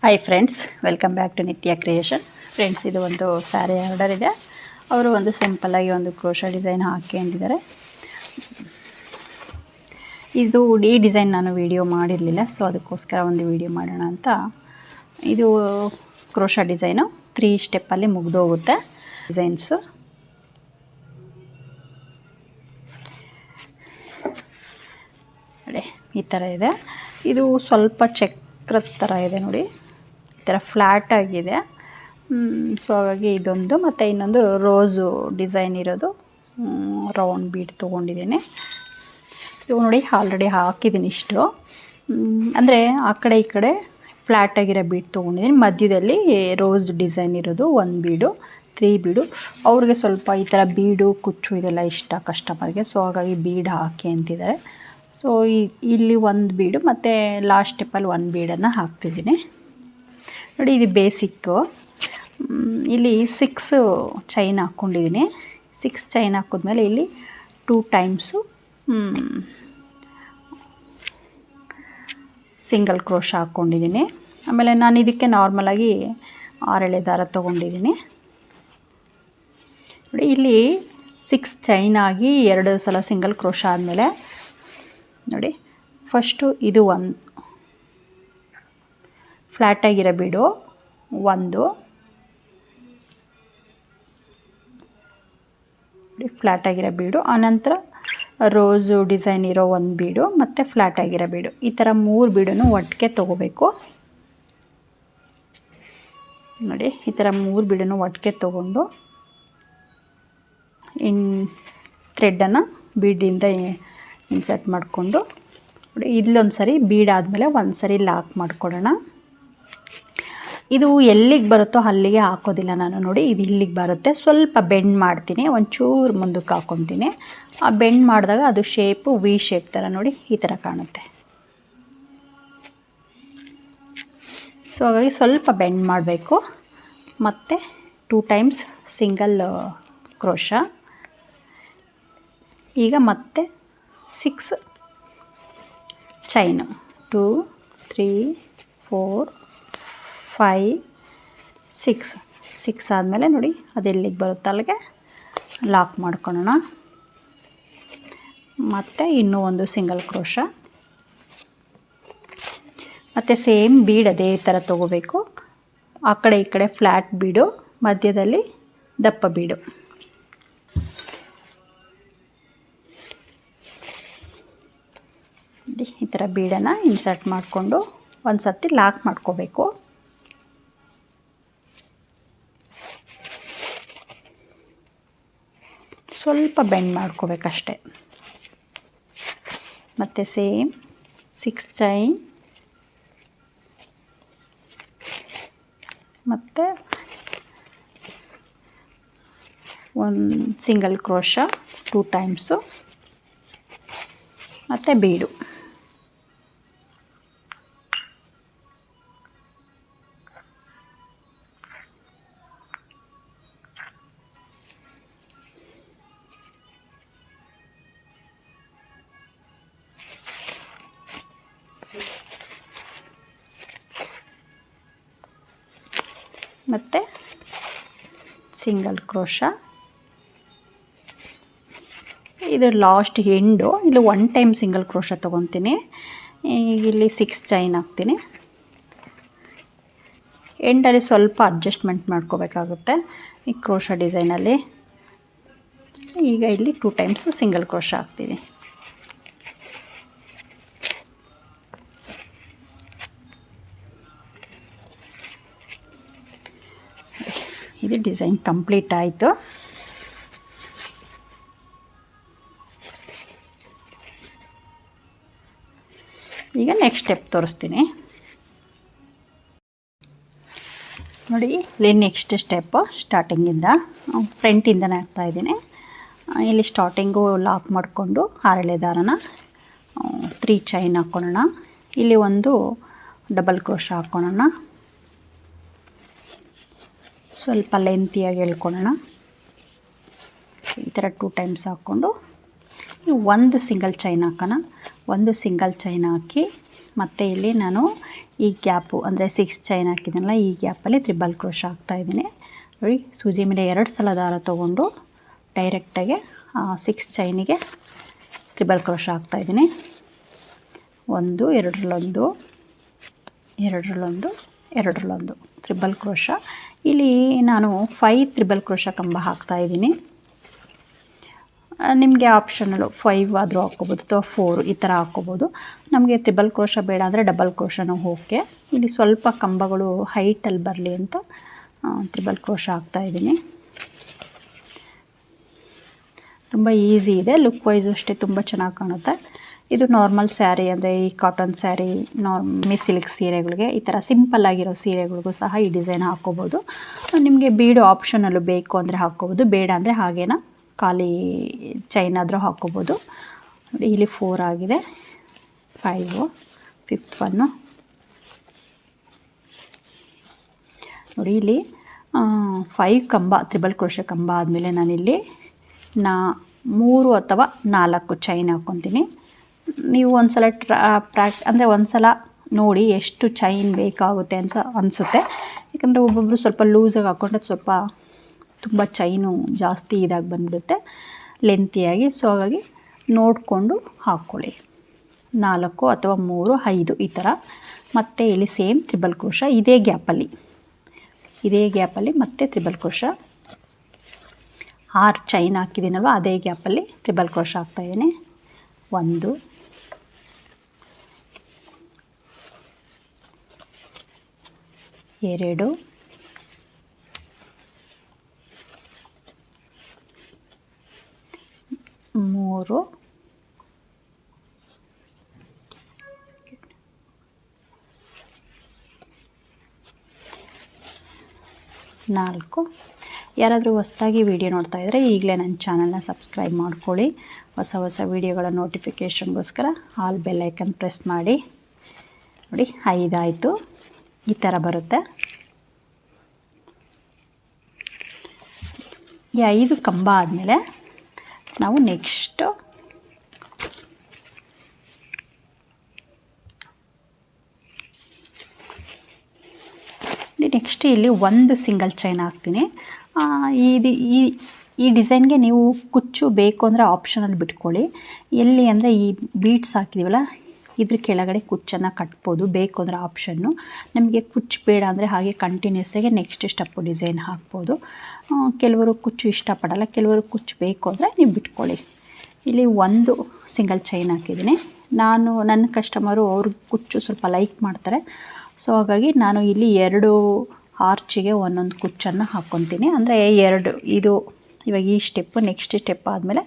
Hi friends, welcome back to Nithya creation. Friends, ಇದು ಒಂದು sari order ಇದೆ. ಅವರು ಒಂದು ಸಿಂಪಲ್ಲಾಗಿ ಒಂದು ಕ್ರೋಶಾ ಡಿಸೈನ್ ಹಾಕಿ ಅಂದಿದ್ದಾರೆ. ಈ ಡಿಸೈನ್ ನಾನು ವಿಡಿಯೋ ಮಾಡಿರಲಿಲ್ಲ, ಸೊ ಅದಕ್ಕೋಸ್ಕರ ಒಂದು ವಿಡಿಯೋ ಮಾಡೋಣ ಅಂತ. ಇದು ಕ್ರೋಶಾ ಡಿಸೈನು 3 ಸ್ಟೆಪ್ಪಲ್ಲಿ ಮುಗಿದೋಗುತ್ತೆ ಡಿಸೈನ್ಸು. ನೋಡಿ, ಈ ಥರ ಇದೆ. ಇದು ಸ್ವಲ್ಪ ಚಕ್ರದ ಥರ ಇದೆ ನೋಡಿ, ಈ ಥರ ಫ್ಲ್ಯಾಟ್ ಆಗಿದೆ. ಸೊ ಹಾಗಾಗಿ ಇದೊಂದು, ಮತ್ತು ಇನ್ನೊಂದು ರೋಸು ಡಿಸೈನ್ ಇರೋದು ರೌಂಡ್ ಬೀಡ್ ತೊಗೊಂಡಿದ್ದೀನಿ. ಇದು ನೋಡಿ, ಆಲ್ರೆಡಿ ಹಾಕಿದ್ದೀನಿ ಇಷ್ಟು. ಅಂದರೆ ಆ ಕಡೆ ಈ ಕಡೆ ಫ್ಲ್ಯಾಟ್ ಆಗಿರೋ ಬೀಡ್ ತೊಗೊಂಡಿದ್ದೀನಿ. ಮಧ್ಯದಲ್ಲಿ ರೋಸ್ ಡಿಸೈನ್ ಇರೋದು 1 ಬೀಡು, 3 ಬೀಡು. ಅವ್ರಿಗೆ ಸ್ವಲ್ಪ ಈ ಥರ ಬೀಡು ಕುಚ್ಚು ಇದೆಲ್ಲ ಇಷ್ಟ ಕಸ್ಟಮರ್ಗೆ, ಸೊ ಹಾಗಾಗಿ ಬೀಡ್ ಹಾಕಿ ಅಂತಿದ್ದಾರೆ. ಸೊ ಇಲ್ಲಿ 1 ಬೀಡು ಮತ್ತು ಲಾಸ್ಟ್ ಸ್ಟೆಪ್ಪಲ್ಲಿ 1 ಬೀಡನ್ನು ಹಾಕ್ತಿದ್ದೀನಿ ನೋಡಿ. ಇದು ಬೇಸಿಕ್ಕು. ಇಲ್ಲಿ 6 ಚೈನ್ ಹಾಕ್ಕೊಂಡಿದ್ದೀನಿ. 6 ಚೈನ್ ಹಾಕಿದ್ಮೇಲೆ ಇಲ್ಲಿ 2 ಟೈಮ್ಸು ಸಿಂಗಲ್ ಕ್ರೋಶಾ ಹಾಕ್ಕೊಂಡಿದ್ದೀನಿ. ಆಮೇಲೆ ನಾನು ಇದಕ್ಕೆ ನಾರ್ಮಲಾಗಿ 6 ಎಳೆ ದಾರ ತೊಗೊಂಡಿದ್ದೀನಿ ನೋಡಿ. ಇಲ್ಲಿ 6 ಚೈನ್ ಆಗಿ 2 ಸಲ ಸಿಂಗಲ್ ಕ್ರೋಶಾ ಆದಮೇಲೆ ನೋಡಿ, ಫಸ್ಟು ಇದು 1 ಫ್ಲ್ಯಾಟಾಗಿರೋ ಬೀಡು, 1 ಫ್ಲ್ಯಾಟಾಗಿರೋ ಬೀಡು, ಆನಂತರ ರೋಸು ಡಿಸೈನ್ ಇರೋ 1 ಬೀಡು ಮತ್ತು ಫ್ಲ್ಯಾಟಾಗಿರೋ ಬೀಡು. ಈ ಥರ 3 ಬೀಡನ್ನು ಒಟ್ಟಿಗೆ ತೊಗೋಬೇಕು ನೋಡಿ. ಈ ಥರ 3 ಬೀಡನ್ನು ಒಟ್ಟಿಗೆ ತೊಗೊಂಡು ಥ್ರೆಡ್ಡನ್ನು ಬೀಡಿಂದ ಇನ್ಸರ್ಟ್ ಮಾಡಿಕೊಂಡು ನೋಡಿ, ಇಲ್ಲೊಂದು ಸರಿ ಬೀಡ್ ಆದಮೇಲೆ ಒಂದು ಸರಿ ಲಾಕ್ ಮಾಡ್ಕೊಳ್ಳೋಣ. ಇದು ಎಲ್ಲಿಗೆ ಬರುತ್ತೋ ಅಲ್ಲಿಗೆ ಹಾಕೋದಿಲ್ಲ ನಾನು ನೋಡಿ. ಇದು ಇಲ್ಲಿಗೆ ಬರುತ್ತೆ, ಸ್ವಲ್ಪ ಬೆಂಡ್ ಮಾಡ್ತೀನಿ, ಒಂಚೂರು ಮುಂದಕ್ಕೆ ಹಾಕ್ಕೊತೀನಿ. ಆ ಬೆಂಡ್ ಮಾಡಿದಾಗ ಅದು ಶೇಪು ವಿ ಶೇಪ್ ಥರ ನೋಡಿ ಈ ಥರ ಕಾಣುತ್ತೆ. ಸೊ ಹಾಗಾಗಿ ಸ್ವಲ್ಪ ಬೆಂಡ್ ಮಾಡಬೇಕು. ಮತ್ತು 2 ಟೈಮ್ಸ್ ಸಿಂಗಲ್ ಕ್ರೋಶಾ. ಈಗ ಮತ್ತೆ 6 ಚೈನು, 2 3 4 5 6 ಆದಮೇಲೆ ನೋಡಿ, ಅದೆಲ್ಲಿಗೆ ಬರುತ್ತೆ ಅಲ್ಲಿಗೆ ಲಾಕ್ ಮಾಡ್ಕೊಳ್ಳೋಣ. ಮತ್ತು ಇನ್ನೂ ಒಂದು ಸಿಂಗಲ್ ಕ್ರೋಶಾ, ಮತ್ತು ಸೇಮ್ ಬೀಡ್ ಅದೇ ಥರ ತೊಗೋಬೇಕು. ಆ ಕಡೆ ಈ ಕಡೆ ಫ್ಲ್ಯಾಟ್ ಬೀಡು, ಮಧ್ಯದಲ್ಲಿ ದಪ್ಪ ಬೀಡು. ಈ ಥರ ಬೀಡನ್ನು ಇನ್ಸರ್ಟ್ ಮಾಡಿಕೊಂಡು ಒಂದು ಸರ್ತಿ ಲಾಕ್ ಮಾಡ್ಕೋಬೇಕು. ಸ್ವಲ್ಪ ಬೆಂಡ್ ಮಾಡ್ಕೋಬೇಕಷ್ಟೆ. ಮತ್ತು ಸೇಮ್ 6 ಚೈನ್ ಮತ್ತು 1 ಸಿಂಗಲ್ ಕ್ರೋಶಾ, 2 ಟೈಮ್ಸು ಮತ್ತು ಬೀಡು. ಮತ್ತು ಸಿಂಗಲ್ ಕ್ರೋಶಾ. ಇದು ಲಾಸ್ಟ್ ಎಂಡು. ಇಲ್ಲಿ 1 ಟೈಮ್ ಸಿಂಗಲ್ ಕ್ರೋಶಾ ತೊಗೊತೀನಿ. ಇಲ್ಲಿ 6 ಚೈನ್ ಹಾಕ್ತೀನಿ. ಎಂಡಲ್ಲಿ ಸ್ವಲ್ಪ ಅಡ್ಜಸ್ಟ್ಮೆಂಟ್ ಮಾಡ್ಕೋಬೇಕಾಗುತ್ತೆ ಈ ಕ್ರೋಶಾ ಡಿಸೈನಲ್ಲಿ. ಈಗ ಇಲ್ಲಿ 2 ಟೈಮ್ಸ್ ಸಿಂಗಲ್ ಕ್ರೋಶಾ ಹಾಕ್ತೀನಿ. ಇದು ಡಿಸೈನ್ ಕಂಪ್ಲೀಟ್ ಆಯಿತು. ಈಗ ನೆಕ್ಸ್ಟ್ ಸ್ಟೆಪ್ ತೋರಿಸ್ತೀನಿ ನೋಡಿ. ಇಲ್ಲಿ ನೆಕ್ಸ್ಟ್ ಸ್ಟೆಪ್ಪು ಸ್ಟಾರ್ಟಿಂಗಿಂದ ಫ್ರಂಟಿಂದನೇ ಹಾಕ್ತಾಯಿದ್ದೀನಿ. ಇಲ್ಲಿ ಸ್ಟಾರ್ಟಿಂಗು ಲಾಕ್ ಮಾಡಿಕೊಂಡು 6 ಎಳೆ ದಾರನ 3 ಚೈನ್ ಹಾಕ್ಕೊಳ್ಳೋಣ. ಇಲ್ಲಿ ಒಂದು ಡಬಲ್ ಕ್ರೋಶಾ ಹಾಕ್ಕೊಳ್ಳೋಣ. ಸ್ವಲ್ಪ ಲೆಂತಿಯಾಗಿ ಎಳ್ಕೊಳ್ಳೋಣ. ಈ ಥರ 2 ಟೈಮ್ಸ್ ಹಾಕ್ಕೊಂಡು 1 ಸಿಂಗಲ್ ಚೈನ್ ಹಾಕೋಣ. 1 ಸಿಂಗಲ್ ಚೈನ್ ಹಾಕಿ ಮತ್ತು ಇಲ್ಲಿ ನಾನು ಈ ಗ್ಯಾಪು ಅಂದರೆ 6 ಚೈನ್ ಹಾಕಿದ್ದೀನಲ್ಲ, ಈ ಗ್ಯಾಪಲ್ಲಿ ತ್ರಿಬಲ್ ಕ್ರೋಶ ಹಾಕ್ತಾಯಿದ್ದೀನಿ ನೋಡಿ. ಸೂಜಿ ಮೇಲೆ 2 ಸಲ ದಾರ ತೊಗೊಂಡು ಡೈರೆಕ್ಟಾಗಿ 6 ಚೈನಿಗೆ ತ್ರಿಬಲ್ ಕ್ರೋಶ ಹಾಕ್ತಾಯಿದ್ದೀನಿ. 1 2 2 ತ್ರಿಬಲ್ ಕ್ರೋಶ. ಇಲ್ಲಿ ನಾನು 5 ತ್ರಿಬಲ್ ಕ್ರೋಶ ಕಂಬ ಹಾಕ್ತಾಯಿದ್ದೀನಿ. ನಿಮಗೆ ಆಪ್ಷನಲ್ಲು 5 ಆದರೂ ಹಾಕ್ಕೋಬೋದು ಅಥವಾ 4 ಈ ಥರ ಹಾಕ್ಕೋಬೋದು. ನಮಗೆ ತ್ರಿಬಲ್ ಕ್ರೋಶ ಬೇಡ ಅಂದರೆ ಡಬಲ್ ಕ್ರೋಶನೂ ಓಕೆ. ಇಲ್ಲಿ ಸ್ವಲ್ಪ ಕಂಬಗಳು ಹೈಟಲ್ಲಿ ಬರಲಿ ಅಂತ ತ್ರಿಬಲ್ ಕ್ರೋಶ ಹಾಕ್ತಾಯಿದ್ದೀನಿ. ತುಂಬ ಈಸಿ ಇದೆ, ಲುಕ್ ವೈಸು ಅಷ್ಟೇ ತುಂಬ ಚೆನ್ನಾಗಿ ಕಾಣುತ್ತೆ. ಇದು ನಾರ್ಮಲ್ ಸ್ಯಾರಿ ಅಂದರೆ ಈ ಕಾಟನ್ ಸ್ಯಾರಿ, ಸಿಲ್ಕ್ ಸೀರೆಗಳಿಗೆ, ಈ ಥರ ಸಿಂಪಲ್ ಆಗಿರೋ ಸೀರೆಗಳಿಗೂ ಸಹ ಈ ಡಿಸೈನ್ ಹಾಕ್ಕೋಬೋದು. ನಿಮಗೆ ಬೀಡು ಆಪ್ಷನಲ್ಲು ಬೇಕು ಅಂದರೆ ಹಾಕ್ಕೋಬೋದು, ಬೇಡ ಅಂದರೆ ಹಾಗೇನ ಖಾಲಿ ಚೈನ್ ಆದರೂ ಹಾಕ್ಕೋಬೋದು. ನೋಡಿ ಇಲ್ಲಿ 4 ಆಗಿದೆ, 5, 5th 1 ನೋಡಿ. ಇಲ್ಲಿ 5 ಕಂಬ ತ್ರಿಬಲ್ ಕ್ರೋಶ ಕಂಬ ಆದಮೇಲೆ ನಾನಿಲ್ಲಿ 3 ಅಥವಾ 4 ಚೈನ್ ಹಾಕ್ಕೊತೀನಿ. ನೀವು ಒಂದು ಸಲ ಅಂದರೆ ಒಂದು ಸಲ ನೋಡಿ ಎಷ್ಟು ಚೈನ್ ಬೇಕಾಗುತ್ತೆ ಅನಿಸುತ್ತೆ. ಯಾಕಂದರೆ ಒಬ್ಬೊಬ್ಬರು ಸ್ವಲ್ಪ ಲೂಸಾಗಿ ಹಾಕ್ಕೊಂಡ್ರೆ ಸ್ವಲ್ಪ ತುಂಬ ಚೈನು ಜಾಸ್ತಿ ಇದಾಗಿ ಬಂದುಬಿಡುತ್ತೆ ಲೆಂತಿಯಾಗಿ. ಸೊ ಹಾಗಾಗಿ ನೋಡಿಕೊಂಡು ಹಾಕ್ಕೊಳ್ಳಿ, 4 ಅಥವಾ 3, 5 ಈ ಥರ. ಮತ್ತು ಇಲ್ಲಿ ಸೇಮ್ ತ್ರಿಬಲ್ ಕ್ರೋಶ ಇದೇ ಗ್ಯಾಪಲ್ಲಿ ಮತ್ತೆ ತ್ರಿಬಲ್ ಕ್ರೋಶ 6 ಚೈನ್ ಹಾಕಿದ್ದೀನಲ್ವ, ಅದೇ ಗ್ಯಾಪಲ್ಲಿ ತ್ರಿಬಲ್ ಕ್ರೋಶ ಹಾಕ್ತಾಯಿದ್ದೀನಿ. 1 2 3 4. ಯಾರಾದರೂ ಹೊಸದಾಗಿ ವಿಡಿಯೋ ನೋಡ್ತಾ ಇದ್ದರೆ ಈಗಲೇ ನನ್ನ ಚಾನಲ್ನ ಸಬ್ಸ್ಕ್ರೈಬ್ ಮಾಡ್ಕೊಳ್ಳಿ. ಹೊಸ ವಿಡಿಯೋಗಳ ನೋಟಿಫಿಕೇಷನ್ಗೋಸ್ಕರ ಆಲ್ ಬೆಲ್ ಐಕನ್ ಪ್ರೆಸ್ ಮಾಡಿ. ನೋಡಿ 5 ಆಯಿತು, ಈ ಥರ ಬರುತ್ತೆ. ಈ 5 ಕಂಬ ಆದಮೇಲೆ ನಾವು ನೆಕ್ಸ್ಟ್ ಇಲ್ಲಿ 1 ಸಿಂಗಲ್ ಚೈನ್ ಹಾಕ್ತೀನಿ. ಈ ಡಿಸೈನ್ಗೆ ನೀವು ಕುಚ್ಚು ಬೇಕು ಅಂದರೆ ಆಪ್ಷನಲ್ಲಿ ಬಿಟ್ಕೊಳ್ಳಿ. ಎಲ್ಲಿ ಅಂದರೆ ಈ ಬೀಡ್ಸ್ ಹಾಕಿದ್ದೀವಲ್ಲ ಇದ್ರ ಕೆಳಗಡೆ ಕುಚ್ಚನ್ನು ಕಟ್ಬೋದು, ಬೇಕು ಅಂದರೆ ಆಪ್ಷನ್ನು. ನಮಗೆ ಕುಚ್ಚು ಬೇಡ ಅಂದರೆ ಹಾಗೆ ಕಂಟಿನ್ಯೂಸಾಗಿ ನೆಕ್ಸ್ಟ್ ಸ್ಟೆಪ್ಪು ಡಿಸೈನ್ ಹಾಕ್ಬೋದು. ಕೆಲವರು ಕುಚ್ಚು ಇಷ್ಟಪಡಲ್ಲ, ಕೆಲವರು ಕುಚ್ಚು ಬೇಕು ಅಂದರೆ ನೀವು ಬಿಟ್ಕೊಳ್ಳಿ. ಇಲ್ಲಿ 1 ಸಿಂಗಲ್ ಚೈನ್ ಹಾಕಿದ್ದೀನಿ. ನನ್ನ ಕಸ್ಟಮರು ಅವ್ರಿಗೆ ಕುಚ್ಚು ಸ್ವಲ್ಪ ಲೈಕ್ ಮಾಡ್ತಾರೆ. ಸೊ ಹಾಗಾಗಿ ನಾನು ಇಲ್ಲಿ 2 ಆರ್ಚಿಗೆ ಒಂದೊಂದು ಕುಚ್ಚನ್ನು ಹಾಕ್ಕೊತೀನಿ. ಅಂದರೆ 2 ಇದು ಇವಾಗ ಈ ಸ್ಟೆಪ್ಪು, ನೆಕ್ಸ್ಟ್ ಸ್ಟೆಪ್ ಆದಮೇಲೆ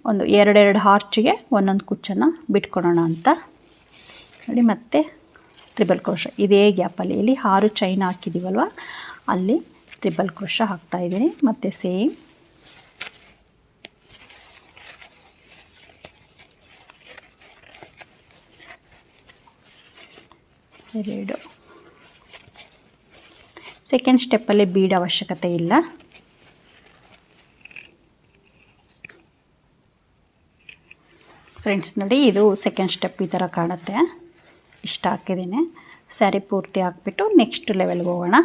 ಒಂದು 2 ಆರ್ಚಿಗೆ ಒಂದೊಂದು ಕುಚ್ಚನ್ನು ಬಿಟ್ಕೊಡೋಣ ಅಂತ ನೋಡಿ. ಮತ್ತೆ ತ್ರಿಬಲ್ ಕ್ರೋಶ ಇದೇ ಗ್ಯಾಪಲ್ಲಿ ಇಲ್ಲಿ 6 ಚೈನ್ ಹಾಕಿದ್ದೀವಲ್ವ, ಅಲ್ಲಿ ತ್ರಿಬಲ್ ಕ್ರೋಶ ಹಾಕ್ತಾಯಿದ್ದೀನಿ. ಮತ್ತು ಸೇಮ್ ಸೆಕೆಂಡ್ ಸ್ಟೆಪ್ಪಲ್ಲಿ ಬೀಡ್ ಅವಶ್ಯಕತೆ ಇಲ್ಲ. ಫ್ರೆಂಡ್ಸ್ ನೋಡಿ, ಇದು ಸೆಕೆಂಡ್ ಸ್ಟೆಪ್ ಈ ಥರ ಕಾಣುತ್ತೆ. ಇಷ್ಟ ಹಾಕಿದ್ದೀನಿ. ಸ್ಯಾರಿ ಪೂರ್ತಿ ಹಾಕ್ಬಿಟ್ಟು ನೆಕ್ಸ್ಟ್ ಲೆವೆಲ್ಗೆ ಹೋಗೋಣ.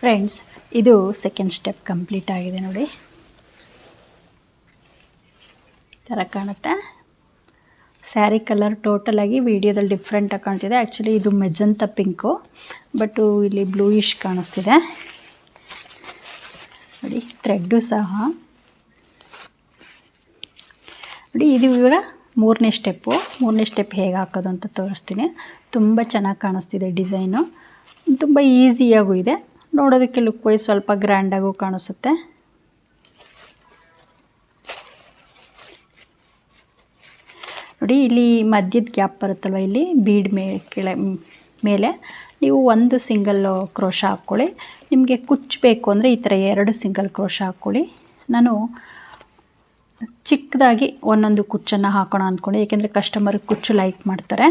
ಫ್ರೆಂಡ್ಸ್ ಇದು ಸೆಕೆಂಡ್ ಸ್ಟೆಪ್ ಕಂಪ್ಲೀಟ್ ಆಗಿದೆ ನೋಡಿ, ಈ ಥರ ಕಾಣುತ್ತೆ. ಸ್ಯಾರಿ ಕಲರ್ ಟೋಟಲಾಗಿ ವಿಡಿಯೋದಲ್ಲಿ ಡಿಫ್ರೆಂಟಾಗಿ ಕಾಣ್ತಿದೆ. ಆ್ಯಕ್ಚುಲಿ ಇದು ಮೆಜಂತ ಪಿಂಕು, ಬಟ್ಟು ಇಲ್ಲಿ ಬ್ಲೂಯಿಶ್ ಕಾಣಿಸ್ತಿದೆ ನೋಡಿ. ಥ್ರೆಡ್ಡು ಸಹ ನೋಡಿ. ಇದು ಇವಾಗ ಮೂರನೇ ಸ್ಟೆಪ್ ಹೇಗೆ ಹಾಕೋದು ಅಂತ ತೋರಿಸ್ತೀನಿ. ತುಂಬ ಚೆನ್ನಾಗಿ ಕಾಣಿಸ್ತಿದೆ ಡಿಸೈನು, ತುಂಬ ಈಸಿಯಾಗೂ ಇದೆ. ನೋಡೋದಕ್ಕೆ ಲುಕ್ ವೈಸ್ ಸ್ವಲ್ಪ ಗ್ರ್ಯಾಂಡಾಗೂ ಕಾಣಿಸುತ್ತೆ. ನೋಡಿ ಇಲ್ಲಿ ಮಧ್ಯದ ಗ್ಯಾಪ್ ಬರುತ್ತಲ್ವ, ಇಲ್ಲಿ ಬೀಡ್ ಮೇಲೆ ನೀವು 1 ಸಿಂಗಲ್ ಕ್ರೋಶ ಹಾಕ್ಕೊಳ್ಳಿ. ನಿಮಗೆ ಕುಚ್ಚು ಬೇಕು ಅಂದರೆ ಈ ಥರ 2 ಸಿಂಗಲ್ ಕ್ರೋಶ ಹಾಕ್ಕೊಳ್ಳಿ. ನಾನು ಚಿಕ್ಕದಾಗಿ ಒಂದೊಂದು ಕುಚ್ಚನ್ನು ಹಾಕೋಣ ಅಂದ್ಕೊಂಡು, ಏಕೆಂದರೆ ಕಸ್ಟಮರ್ ಕುಚ್ಚು ಲೈಕ್ ಮಾಡ್ತಾರೆ.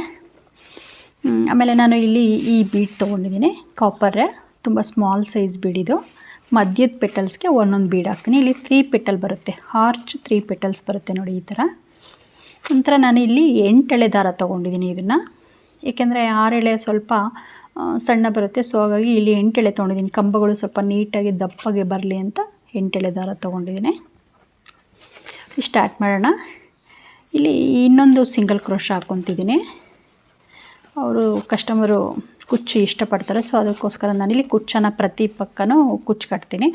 ಆಮೇಲೆ ನಾನು ಇಲ್ಲಿ ಈ ಬೀಡ್ ತೊಗೊಂಡಿದ್ದೀನಿ, ಕಾಪರ್, ತುಂಬ ಸ್ಮಾಲ್ ಸೈಜ್ ಬೀಡಿದು. ಮಧ್ಯದ ಪೆಟಲ್ಸ್ಗೆ ಒಂದೊಂದು ಬೀಡ್ ಹಾಕ್ತೀನಿ. ಇಲ್ಲಿ 3 ಪೆಟಲ್ ಬರುತ್ತೆ, ಆರ್ಚ್ 3 ಪೆಟಲ್ಸ್ ಬರುತ್ತೆ ನೋಡಿ ಈ ಥರ. ನಂತರ ನಾನು ಇಲ್ಲಿ 8 ಎಳೆ ದಾರ ತೊಗೊಂಡಿದ್ದೀನಿ ಇದನ್ನು, ಏಕೆಂದರೆ 6 ಎಳೆ ಸ್ವಲ್ಪ ಸಣ್ಣ ಬರುತ್ತೆ. ಸೊ ಹಾಗಾಗಿ ಇಲ್ಲಿ 8 ಎಳೆ ತೊಗೊಂಡಿದ್ದೀನಿ, ಕಂಬಗಳು ಸ್ವಲ್ಪ ನೀಟಾಗಿ ದಪ್ಪಗೆ ಬರಲಿ ಅಂತ 8 ಎಳೆ ದಾರ ತೊಗೊಂಡಿದ್ದೀನಿ. ಸ್ಟಾರ್ಟ್ ಮಾಡೋಣ. ಇಲ್ಲಿ ಇನ್ನೊಂದು ಸಿಂಗಲ್ ಕ್ರೋಶ ಹಾಕ್ಕೊತಿದ್ದೀನಿ. ಅವರು ಕಸ್ಟಮರು ಕುಚ್ಚು ಇಷ್ಟಪಡ್ತಾರೆ, ಸೊ ಅದಕ್ಕೋಸ್ಕರ ನಾನಿಲ್ಲಿ ಕುಚ್ಚನ್ನು ಪ್ರತಿ ಪಕ್ಕನೂ ಕುಚ್ಚು ಕಟ್ತೀನಿ.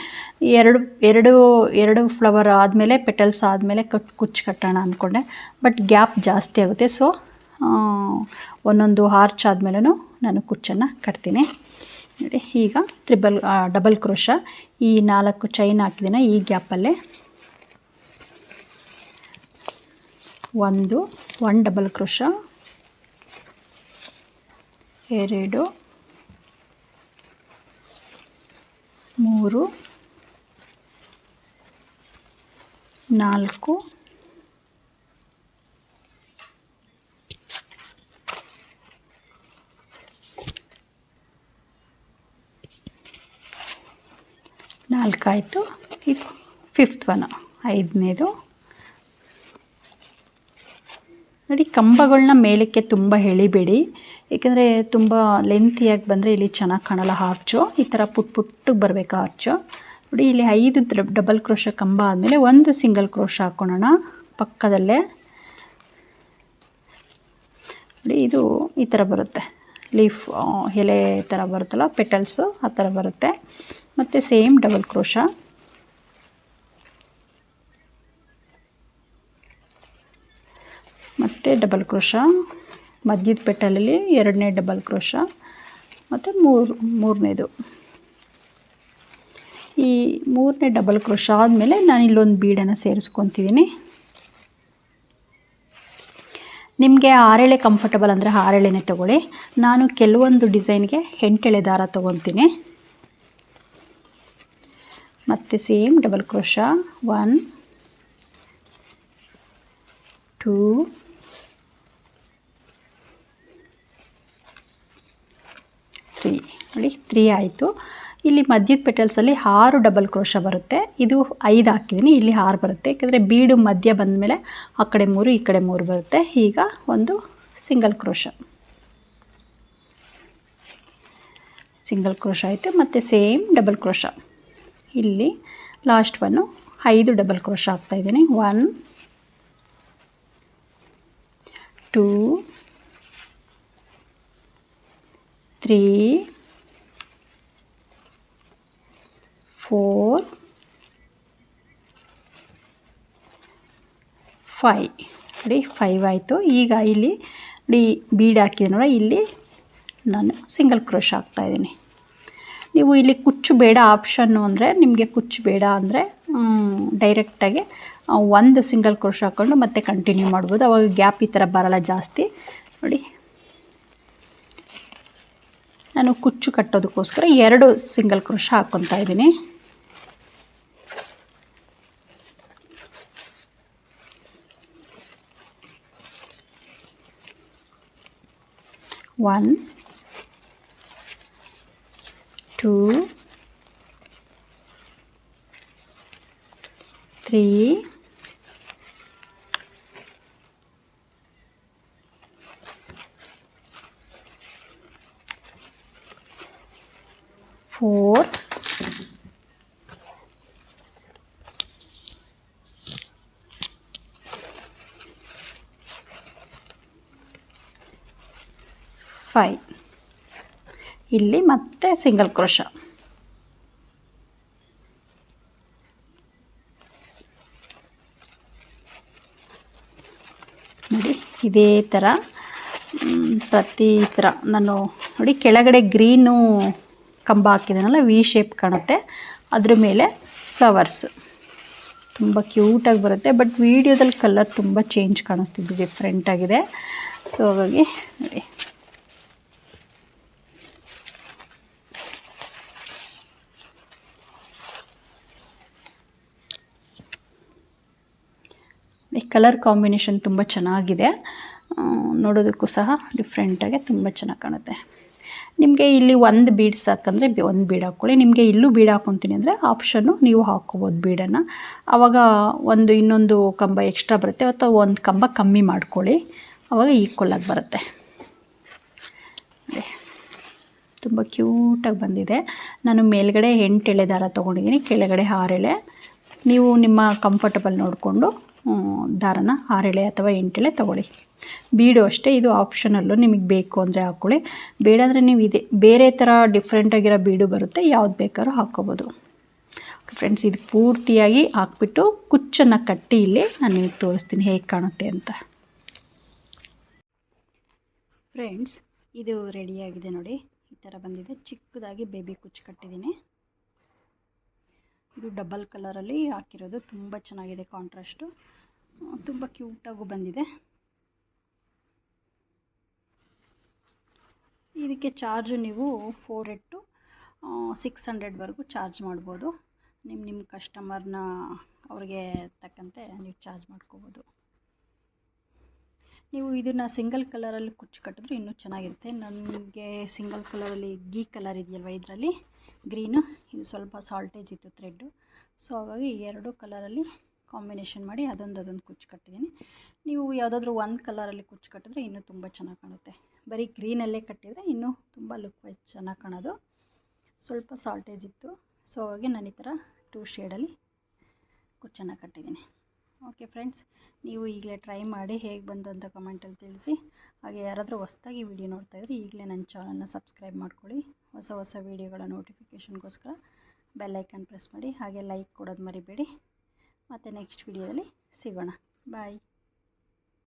ಎರಡು ಫ್ಲವರ್ ಆದಮೇಲೆ ಪೆಟಲ್ಸ್ ಆದಮೇಲೆ ಕುಚ್ಚು ಕಟ್ಟೋಣ ಅಂದ್ಕೊಂಡೆ, ಬಟ್ ಗ್ಯಾಪ್ ಜಾಸ್ತಿ ಆಗುತ್ತೆ. ಸೊ ಒಂದೊಂದು ಆರ್ಚ್ ಆದಮೇಲೂ ನಾನು ಕುಚ್ಚನ್ನು ಕಟ್ತೀನಿ ನೋಡಿ. ಈಗ ಡಬಲ್ ಕ್ರೋಶ ಈ 4 ಚೈನ್ ಹಾಕಿದ್ದೀನಿ. ಈ ಗ್ಯಾಪಲ್ಲೇ ಒಂದು ಡಬಲ್ ಕ್ರೋಶ, 2 3 4 4 ಆಯಿತು. ಈಗ 5th ಒನ್, 5ನೇದು ನೋಡಿ. ಕಂಬಗಳನ್ನ ಮೇಲಕ್ಕೆ ತುಂಬ ಎಳಿಬೇಡಿ, ಏಕೆಂದರೆ ತುಂಬ ಲೆಂತಿಯಾಗಿ ಬಂದರೆ ಇಲ್ಲಿ ಚೆನ್ನಾಗಿ ಕಾಣಲ್ಲ ಆರ್ಚು. ಈ ಥರ ಪುಟ್ಟಗೆ ಬರಬೇಕು ಆರ್ಚು ನೋಡಿ. ಇಲ್ಲಿ 5 ಡಬಲ್ ಕ್ರೋಶ ಕಂಬ ಆದಮೇಲೆ ಒಂದು ಸಿಂಗಲ್ ಕ್ರೋಶ ಹಾಕ್ಕೊಳ್ಳೋಣ ಪಕ್ಕದಲ್ಲೇ ನೋಡಿ. ಇದು ಈ ಥರ ಬರುತ್ತೆ, ಲೀಫ್ ಎಲೆ ಥರ ಬರುತ್ತಲ್ಲ, ಪೆಟಲ್ಸು ಆ ಥರ ಬರುತ್ತೆ. ಮತ್ತು ಸೇಮ್ ಡಬಲ್ ಕ್ರೋಶ, ಮತ್ತು ಡಬಲ್ ಕ್ರೋಶ ಮಧ್ಯದ ಪೆಟಲಲ್ಲಿ 2ನೇ ಡಬಲ್ ಕ್ರೋಶ ಮತ್ತು ಮೂರನೇದು. ಈ 3ನೇ ಡಬಲ್ ಕ್ರೋಶ ಆದಮೇಲೆ ನಾನು ಇಲ್ಲೊಂದು ಬೀಡನ್ನು ಸೇರಿಸ್ಕೊತಿದ್ದೀನಿ. ನಿಮಗೆ 6 ಎಳೆ ಕಂಫರ್ಟಬಲ್ ಅಂದರೆ 6 ಎಳೆನೇ ತೊಗೊಳ್ಳಿ. ನಾನು ಕೆಲವೊಂದು ಡಿಸೈನ್ಗೆ 8 ಎಳೆ ದಾರ ತೊಗೊತೀನಿ. ಮತ್ತು ಸೇಮ್ ಡಬಲ್ ಕ್ರೋಶ 1 2 3 ನೋಡಿ. 3 ಆಯಿತು. ಇಲ್ಲಿ ಮಧ್ಯದ ಪೆಟಲ್ಸಲ್ಲಿ 6 ಡಬಲ್ ಕ್ರೋಶ ಬರುತ್ತೆ. ಇದು 5 ಹಾಕಿದ್ದೀನಿ, ಇಲ್ಲಿ 6 ಬರುತ್ತೆ, ಯಾಕೆಂದರೆ ಬೀಡು ಮಧ್ಯ ಬಂದ ಮೇಲೆ ಆ ಕಡೆ 3 ಈ ಕಡೆ 3 ಬರುತ್ತೆ. ಈಗ ಒಂದು ಸಿಂಗಲ್ ಕ್ರೋಶ ಆಯಿತು. ಮತ್ತು ಸೇಮ್ ಡಬಲ್ ಕ್ರೋಶ ಇಲ್ಲಿ ಲಾಸ್ಟ್ ಒನ್ನು 5 ಡಬಲ್ ಕ್ರೋಶ ಹಾಕ್ತಾಯಿದ್ದೀನಿ. 1 2 3 4 5 ನೋಡಿ. 5 ಆಯಿತು. ಈಗ ಇಲ್ಲಿ ನೋಡಿ ಬೀಡ್ ಹಾಕಿದೆ ನೋಡಿ, ಇಲ್ಲಿ ನಾನು ಸಿಂಗಲ್ ಕ್ರೋಶ ಹಾಕ್ತಾಯಿದ್ದೀನಿ. ನೀವು ಇಲ್ಲಿ ಕುಚ್ಚು ಬೇಡ ಆಪ್ಷನ್ನು ಅಂದರೆ, ನಿಮಗೆ ಕುಚ್ಚು ಬೇಡ ಅಂದರೆ ಡೈರೆಕ್ಟಾಗಿ ಒಂದು ಸಿಂಗಲ್ ಕ್ರೋಶ ಹಾಕ್ಕೊಂಡು ಮತ್ತೆ ಕಂಟಿನ್ಯೂ ಮಾಡ್ಬೋದು. ಅವಾಗ ಗ್ಯಾಪ್ ಈ ಥರ ಬರಲ್ಲ ಜಾಸ್ತಿ ನೋಡಿ. ನಾನು ಕುಚ್ಚು ಕಟ್ಟೋದಕ್ಕೋಸ್ಕರ 2 ಸಿಂಗಲ್ ಕ್ರೋಶ ಹಾಕ್ಕೊತಾ ಇದ್ದೀನಿ. ಒನ್ 2 3 4 5 ಇಲ್ಲಿ ಮತ್ತೆ ಸಿಂಗಲ್ ಕ್ರೋಶ ನೋಡಿ. ಇದೇ ಥರ ಪ್ರತಿ ಥರ ನಾನು ನೋಡಿ ಕೆಳಗಡೆ ಗ್ರೀನು ಕಂಬ ಹಾಕಿದ್ದೀನಲ್ಲ, ವಿ ಶೇಪ್ ಕಾಣುತ್ತೆ. ಅದ್ರ ಮೇಲೆ ಫ್ಲವರ್ಸ್ ತುಂಬ ಕ್ಯೂಟಾಗಿ ಬರುತ್ತೆ. ಬಟ್ ವಿಡಿಯೋದಲ್ಲಿ ಕಲರ್ ತುಂಬ ಚೇಂಜ್ ಕಾಣಿಸ್ತಿದ್ದು, ಡಿಫ್ರೆಂಟಾಗಿದೆ. ಸೊ ಹಾಗಾಗಿ ನೋಡಿ ಕಲರ್ ಕಾಂಬಿನೇಷನ್ ತುಂಬ ಚೆನ್ನಾಗಿದೆ, ನೋಡೋದಕ್ಕೂ ಸಹ ಡಿಫ್ರೆಂಟಾಗಿ ತುಂಬ ಚೆನ್ನಾಗಿ ಕಾಣುತ್ತೆ. ನಿಮಗೆ ಇಲ್ಲಿ ಒಂದು ಬೀಡ್ ಸಾಕಂದರೆ ಒಂದು ಬೀಡ್ ಹಾಕ್ಕೊಳ್ಳಿ. ನಿಮಗೆ ಇಲ್ಲೂ ಬೀಡ್ ಹಾಕ್ಕೊತೀನಿ ಅಂದರೆ ಆಪ್ಷನ್ನು ನೀವು ಹಾಕ್ಕೋಬೋದು ಬೀಡನ್ನು. ಆವಾಗ ಇನ್ನೊಂದು ಕಂಬ ಎಕ್ಸ್ಟ್ರಾ ಬರುತ್ತೆ, ಅಥವಾ ಒಂದು ಕಂಬ ಕಮ್ಮಿ ಮಾಡ್ಕೊಳ್ಳಿ, ಆವಾಗ ಈಕ್ವಲಾಗಿ ಬರುತ್ತೆ. ತುಂಬ ಕ್ಯೂಟಾಗಿ ಬಂದಿದೆ. ನಾನು ಮೇಲ್ಗಡೆ 8 ಎಳೆ ದಾರ ತೊಗೊಂಡಿದ್ದೀನಿ, ಕೆಳಗಡೆ 6 ಎಳೆ. ನೀವು ನಿಮ್ಮ ಕಂಫರ್ಟಬಲ್ ನೋಡಿಕೊಂಡು ದಾರನ 6 ಎಳೆ ಅಥವಾ 8 ಎಳೆ ತೊಗೊಳ್ಳಿ. ಬೀಡು ಅಷ್ಟೇ, ಇದು ಆಪ್ಷನಲ್ಲು, ನಿಮಗೆ ಬೇಕು ಅಂದರೆ ಹಾಕ್ಕೊಳ್ಳಿ. ಬೇಡಂದರೆ ನೀವು ಬೇರೆ ಥರ ಡಿಫ್ರೆಂಟಾಗಿರೋ ಬೀಡು ಬರುತ್ತೆ, ಯಾವ್ದು ಬೇಕಾದ್ರೂ ಹಾಕ್ಕೋಬೋದು. ಫ್ರೆಂಡ್ಸ್, ಇದು ಪೂರ್ತಿಯಾಗಿ ಹಾಕ್ಬಿಟ್ಟು ಕುಚ್ಚನ್ನು ಕಟ್ಟಿ ಇಲ್ಲಿ ನಾನು ನಿಮಗೆ ತೋರಿಸ್ತೀನಿ ಹೇಗೆ ಕಾಣುತ್ತೆ ಅಂತ. ಫ್ರೆಂಡ್ಸ್, ಇದು ರೆಡಿಯಾಗಿದೆ ನೋಡಿ, ಈ ಥರ ಬಂದಿದೆ. ಚಿಕ್ಕದಾಗಿ ಬೇಬಿ ಕುಚ್ಚು ಕಟ್ಟಿದ್ದೀನಿ. ಇದು ಡಬಲ್ ಕಲರಲ್ಲಿ ಹಾಕಿರೋದು, ತುಂಬ ಚೆನ್ನಾಗಿದೆ, ಕಾಂಟ್ರಾಸ್ಟು ತುಂಬ ಕ್ಯೂಟಾಗೂ ಬಂದಿದೆ. ಇದಕ್ಕೆ ಚಾರ್ಜು ನೀವು 400 to 600ವರೆಗೂ ಚಾರ್ಜ್ ಮಾಡ್ಬೋದು. ನಿಮ್ಮ ಕಸ್ಟಮರ್ನ ಅವ್ರಿಗೆ ತಕ್ಕಂತೆ ನೀವು ಚಾರ್ಜ್ ಮಾಡ್ಕೋಬೋದು. ನೀವು ಇದನ್ನು ಸಿಂಗಲ್ ಕಲರಲ್ಲಿ ಕುಚ್ಚು ಕಟ್ಟಿದ್ರೆ ಇನ್ನೂ ಚೆನ್ನಾಗಿರುತ್ತೆ. ನನಗೆ ಸಿಂಗಲ್ ಕಲರಲ್ಲಿ ಗೀ ಕಲರ್ ಇದೆಯಲ್ವ, ಇದರಲ್ಲಿ ಗ್ರೀನು, ಇದು ಸ್ವಲ್ಪ ಸಾಲ್ಟೇಜ್ ಇತ್ತು ಥ್ರೆಡ್ಡು, ಸೊ ಹಾಗಾಗಿ 2 ಕಲರಲ್ಲಿ ಕಾಂಬಿನೇಷನ್ ಮಾಡಿ ಅದೊಂದು ಕುಚ್ಚು ಕಟ್ಟಿದ್ದೀನಿ. ನೀವು ಯಾವುದಾದ್ರೂ ಒಂದು ಕಲರಲ್ಲಿ ಕುಚ್ಚು ಕಟ್ಟಿದ್ರೆ ಇನ್ನೂ ತುಂಬ ಚೆನ್ನಾಗಿ ಕಾಣುತ್ತೆ. ಬರೀ ಗ್ರೀನಲ್ಲೇ ಕಟ್ಟಿದರೆ ಇನ್ನೂ ತುಂಬ ಲುಕ್ ವೈಸ್ ಚೆನ್ನಾಗಿ ಕಾಣೋದು. ಸ್ವಲ್ಪ ಸಾಲ್ಟೇಜ್ ಇತ್ತು, ಸೊ ಹಾಗಾಗಿ ನಾನು ಈ ಥರ 2 ಶೇಡಲ್ಲಿ ಕುಚ್ಚನ್ನು ಕಟ್ಟಿದ್ದೀನಿ. ಓಕೆ ಫ್ರೆಂಡ್ಸ್, ನೀವು ಈಗಲೇ ಟ್ರೈ ಮಾಡಿ ಹೇಗೆ ಬಂತು ಅಂತ ಕಮೆಂಟಲ್ಲಿ ತಿಳಿಸಿ. ಹಾಗೆ ಯಾರಾದರೂ ಹೊಸ್ದಾಗಿ ವಿಡಿಯೋ ನೋಡ್ತಾಯಿದ್ರೆ ಈಗಲೇ ನನ್ನ ಚಾನಲ್ನ ಸಬ್ಸ್ಕ್ರೈಬ್ ಮಾಡ್ಕೊಳ್ಳಿ. ಹೊಸ ವೀಡಿಯೋಗಳ ನೋಟಿಫಿಕೇಷನ್ಗೋಸ್ಕರ ಬೆಲ್ ಐಕನ್ ಪ್ರೆಸ್ ಮಾಡಿ. ಹಾಗೆ ಲೈಕ್ ಕೊಡೋದು ಮರಿಬೇಡಿ. ಮತ್ತು ನೆಕ್ಸ್ಟ್ ವಿಡಿಯೋದಲ್ಲಿ ಸಿಗೋಣ. ಬಾಯ್.